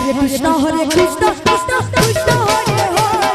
Hare Krishna Krishna Krishna Hare Hare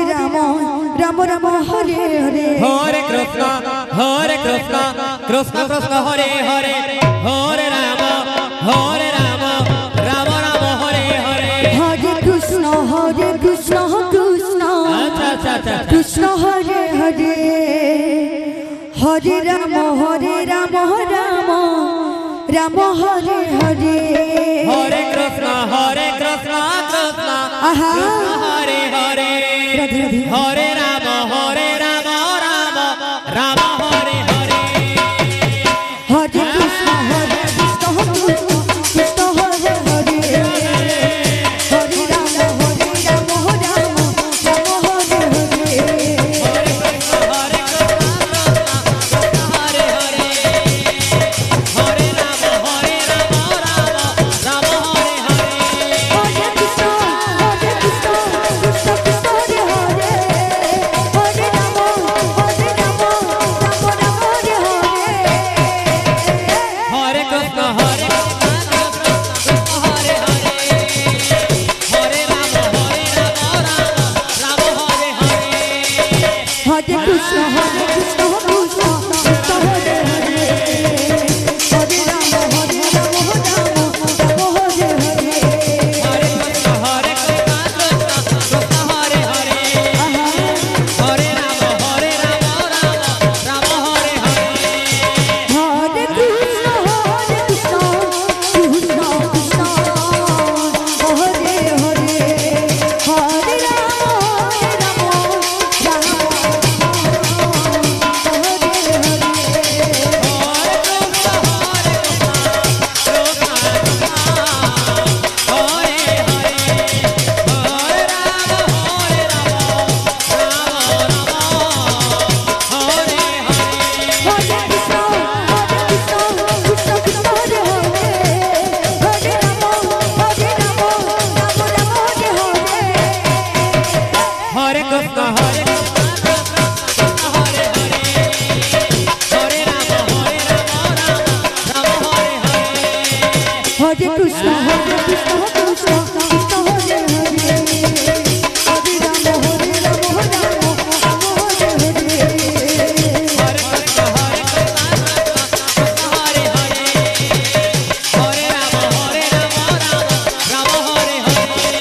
Hare Rama Rama Rama Hare Hare Krishna Krishna Hare Hare Hare Rama Rama Rama Hare Hare Hare Krishna Krishna Krishna Hare Hare Hare Rama Rama Ram Hare Hare Hare Krishna Krishna আহা কৃষ্ণ হরে হরে রাধে রাধে হরে রাম রাম রাম হরে হরে হরে কৃষ্ণ কৃষ্ণ কৃষ্ণ হরে হরে হরে রাম রাম রাম হরে হরে হরে কৃষ্ণ হরে হরে হরে রাম রাম রাম হরে হরে হরে কৃষ্ণ কৃষ্ণ কৃষ্ণ হরে হরে হরে রাম রাম রাম হরে হরে হরে কৃষ্ণ হরে হরে হরে হরে রাম রাম হরে হরে হরে কৃষ্ণ কৃষ্ণ কৃষ্ণ হরে হরে হরে রাম রাম হরে হরে হরে কৃষ্ণ হরে কৃষ্ণ হরে হরে হরে রাম রাম হরে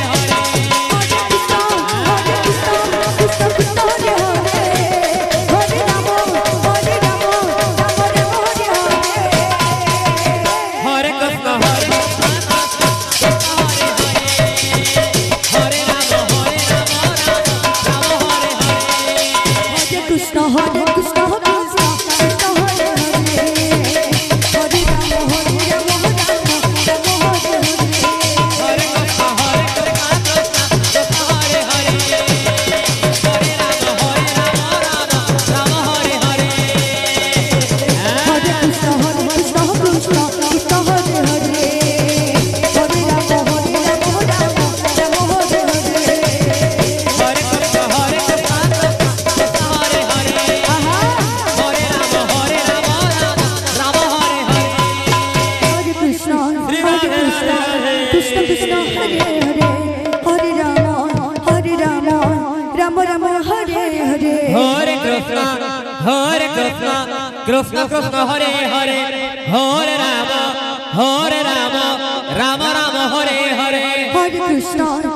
হরে হরে কৃষ্ণ কৃষ্ণ কৃষ্ণ কৃষ্ণ হরে হরে হরে রাম রাম হরে কৃষ্ণ হরে হরে রাম রাম হরে হরে হরে কৃষ্ণ কৃষ্ণ কৃষ্ণ কৃষ্ণ হরে হরে হরে রাম রাম রাম হরে হরে হরে কৃষ্ণ হরে হরে হরে রাম রাম হরে হরে হরে কৃষ্ণ কৃষ্ণ কৃষ্ণ কৃষ্ণ হরে হরে হরে রাম রাম कृष्ण कृष्ण हरे हरे हरे राम राम राम हरे हरे हरे कृष्ण